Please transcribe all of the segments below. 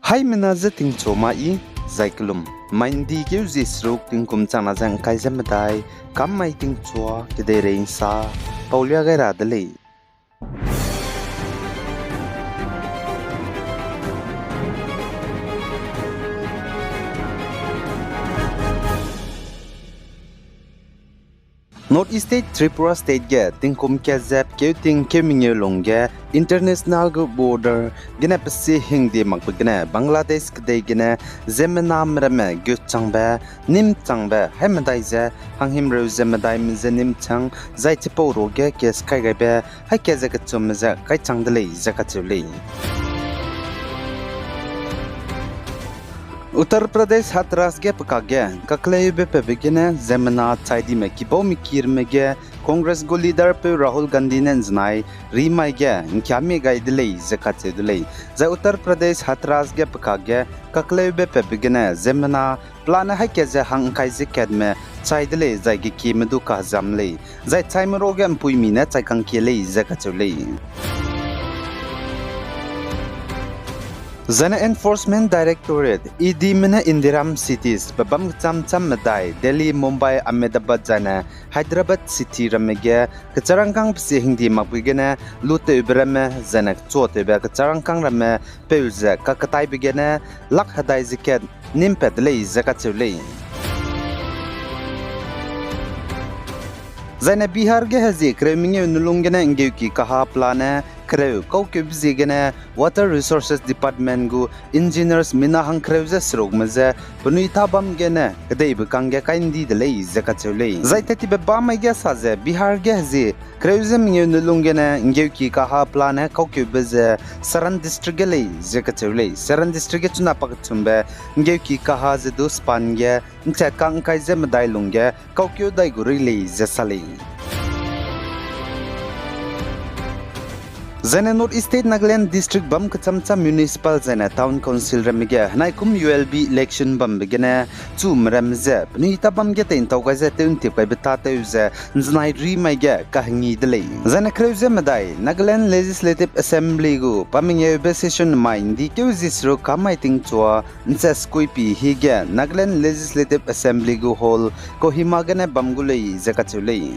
Hai menaza ting choma I zaiklum mindi ke zisruk ting kum chana jang kai jamadai kam mai ting chua ke de rein sa paulia ga ra dale North East State Tripura State ge ting kum ke zap ke ting ke mingye longge international border gena pasi hindi makbu gena Bangladesh ke de gena zemna mrame gyu changba nim changba hamadai za hanghim ro zemadai mze nim chang zai chipo ro ge ke sky ga be ha ke za ka chum za kai changdale za ka chule Uttar Pradesh Hatras ge pakage kakle be pe begine zemna chaidi me kibo mikir me ge Congress go leader pe Rahul Gandhi ne znai rimai ge nkyami gaidle zakate dule za Uttar Pradesh Hatras ge pakage kakle be pe begine zemna plan ha ke za hang kai ze kedme chaidle za ge kimedu ka zamle za chaimro ge pui mi ne chaikang kele zakachule Zana Enforcement Directorate ED Mina Indiram cities babam cham madai Delhi Mumbai Ahmedabad jana Hyderabad city ramege kacharangkang psi hindi mapigena lute ubrame zana chote be kacharangkang rame peulza kakatai bigena lak hadai ziket nimpedle zakachule Zana Bihar ge hazi kreminge nulungena ngeuki kaha plana Kreu kau kebzigene Water Resources Department gu engineers mina hang kreuza srog maza bunui tabam gene kadai bukangge kaindi delei zakachule zaitati be bamai ge saze Bihar ge hazi kreuza minge nulungena ngeuki kaha plana kau kebze Saran district gelei zakachule Saran district chuna pakchumbe ngeuki kaha zedu spange nchakang kaize madai lungge kau kyu dai gurili zasali Zana North State Nagaland District Bam Kachamcha Municipal Zana Town Council Ramige Naikum ULB election bam begene chum ramze Nita bam gete in tawgaze teunti by betate uze Znai Rimaige Kahingi delay Zana Kreuze Madai Nagaland Legislative Assembly gu Paminge session Mindi Kuzisro Kamaiting Chua Nseskuipi Hige Nagaland Legislative Assembly gu Hall Kohimagane Bamgulei Zakachulei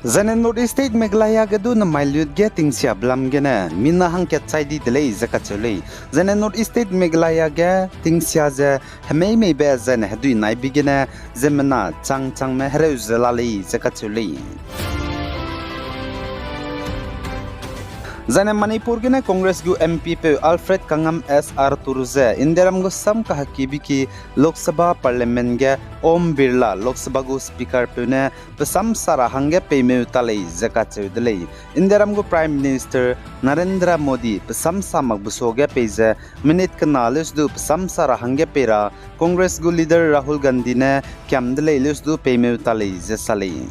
Zana North State Meghalaya gadu na Mailut getting sia blam gena mina hang ket saidi delay zakachule Zana North State Meghalaya ge ting sia ze hamei me be zana hadu nai bigena zemna chang me hre zalali zakachule Zana Manipur gena Congress gu MP pe Alfred Kangam SR Turze Indiram gu sam ka hakibiki Lok Sabha Parliament ge Om Birla Lok Sabha gu Speaker pe ne pesam sara hange pe me utalei zakacheu delei Indiram gu Prime Minister Narendra Modi pesam samak busoge pe ze minute kanalis du pesam sara hange pera Congress gu leader Rahul Gandhi ne kyam delei lus du pe me utalei zasalei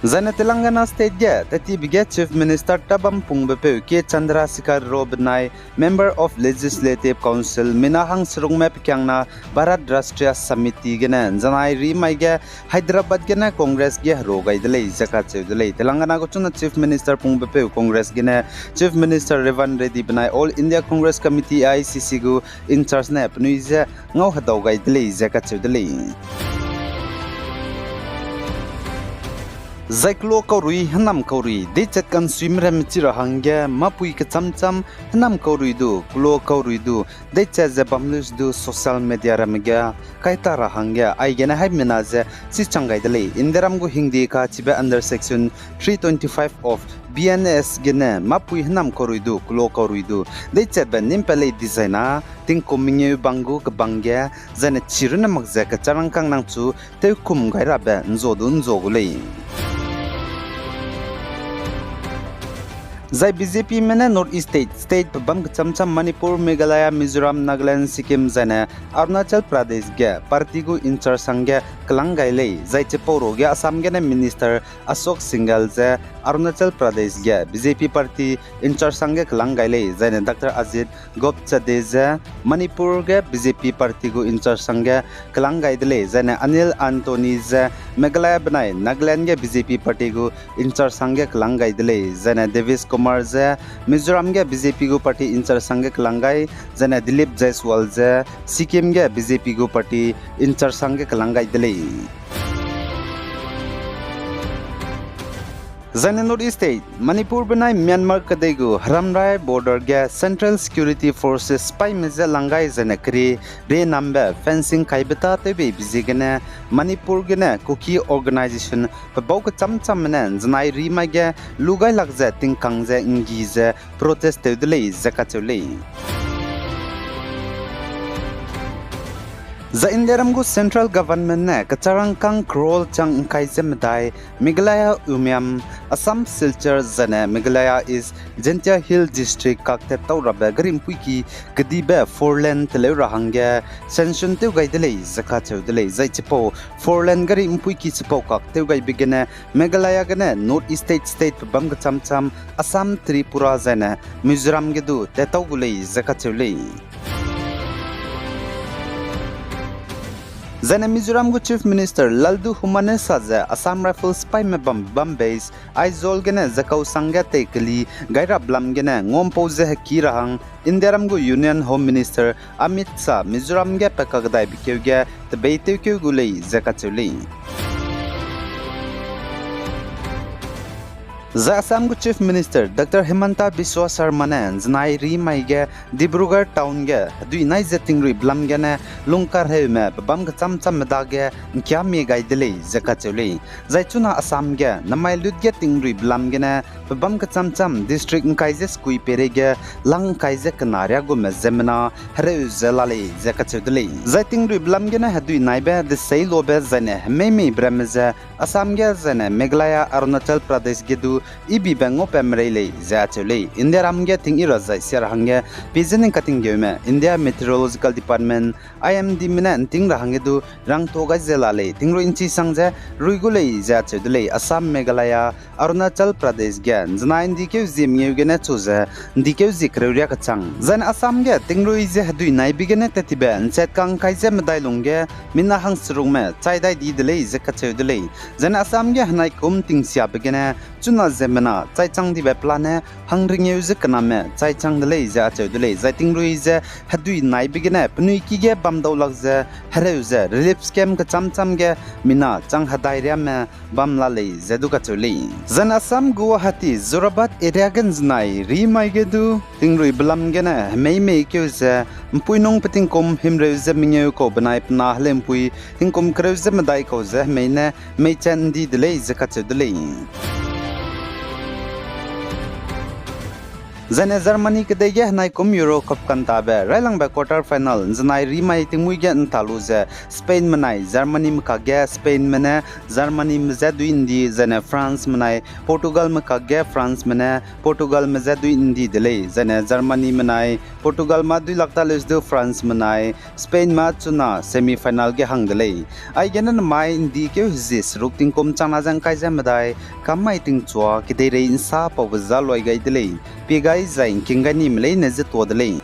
Zana Telangana State ge tati bige Chief Minister Tabam Pungbepe ke Chandrasekhar Robnai Member of Legislative Council Minahang Srungme Pyangna Bharat Rashtriya Samiti gena Janai Rimai ge Hyderabad gena Congress ge rogai delei zakacheu delei Telangana go chuna Chief Minister Pungbepe Congress gena Chief Minister Revan Reddy Banai All India Congress Committee ICC gu in charge na pnuize ngau hadaugai delei zakacheu delei Zaiklo kaurui hanam kaurui de chatkan swimram chira hangya mapui ka chamcham hanam kaurui du klo kaurui du de chaza bamlus du social media ramga kaita ra hangya aigena hai menaze si changai dele indiram go hindi ka chiba under section 325 of BNS gene mapui hanam kaurui du klo kaurui du de chatba nimpale designa ting komingye bangu ka bangya zane chiruna magza ka charangkang nangchu te kum gaira ba nzodun zogulei Zai BJP mena North East state bam chamcham Manipur Meghalaya Mizoram Nagaland Sikkim zane Arunachal Pradesh ge party gu in charge sange klangai le zai cheporo ge Assam ge minister Ashok Singhal ze Arunachal Pradesh ge BJP party in charge sange klangai le zane Dr. Ajit Gopchade ze Manipur ge BJP party gu in charge sange klangai dele zane Anil Anthony ze Meghalaya banai Nagaland ge BJP party gu in charge sange klangai dele zane Davis Kumar ze Mizoram ge BJP gu party in charge sange klangai zane Dilip Jaiswal ze Sikkim ge BJP gu party in charge sange klangai dele zane North East state Manipur banai Myanmar kadegu Haramrai border ge Central Security Forces spy meze langai zane kri re nambe fencing kaibeta tebe bizigene Manipur gene Kuki organization pabok chamcham ne znai rima ge lugai lakje tingkangje ingize protest tedle zakachule The Indiaramgu central government ne kacharang kang krol chang kaizem dai Meghalaya Umiam Assam Silchar zane Meghalaya is Jentia Hill district kakte tawrabe garim puiki kadibe foreland tele rahangge sanction te gaidele zakacheu dele zaichipo foreland garim puiki chipo kakte gai bigene Meghalaya gane North East state bam chamcham Assam Tripura zane Mizoram gedu te tawgule zakacheule Zane Mizoram gu Chief Minister Laldu Humane saze Assam Rifle spy me bam base Aizol gene zakau sangga tekli gaira blam gene ngom pose ki rahang Indiaram gu Union Home Minister Amit Shah Mizoram ge pakagdai bikeuge te beiteu gulei zakachuli The Assam gu Chief Minister Dr. Himanta Biswa Sarma ne znai ri mai ge Dibrugarh town ge dui nai zetingri blam ge ne lungkar he me bam ga cham da ge kya me gai dele zakachule zaichuna Assam ge namai lut ge tingri blam ge ne bam ga cham district kaije skui pere ge lang kaije kanarya gu me zemna hre zelale zakachule zaitingri blam ge ne hadui nai be de sei lobe zane me bremze Assam ge zane Meghalaya Arunachal Pradesh ge du ibi bango pemrele zachule India ramge tingi razai ser hange pigening cutting game India Meteorological Department IMD minan ting rahange du rang toga zelale tingro inchi sangje ruigule zachule Assam Meghalaya Arunachal Pradesh ge znain dikeu zimye gene chuze dikeu zikreuria kachang zan Assam ge tingro ize hadui nai bigene tetibe chet kang kaije medai lungge minna hang surungme chaidai di dele zakachudele zan Assam ge hanai kum tingsia bigene chuna zemena chai chang di beplane hangring use kaname chai chang dele za chaudele zaiting ruize hadui nai bigene pnui ki ge bam dawlak ze hereuze relief scam ka cham ge mina chang hadai ria me bam la le zedu ka chuli zan Assam Guwahati Zorabat area gan znai ri mai ge du tingrui blam ge na mei kyo ze mpuinong pating kom himreuze mingeu ko banai pna hlem pui tingkom kreuze madai ko ze meine mei chen di dele ze ka chudele Zane Germany kedege nai kum Euro Cup kantabe railang ba quarter final zanai rimai tingmui ge ntaluze Spain manai Germany mkage Spain mane Germany mzedu indi zane France manai Portugal mkage France mane Portugal mzedu indi dele zane Germany manai Portugal ma dui lakta lesdu France manai Spain ma chuna semi final ge hangdele ai genan mai indi ke hizis rukting kom chana jang kai jamadai kamai ting chwa kidere insa pawza loi gai dele pigai zain kingani mlei nezet wodle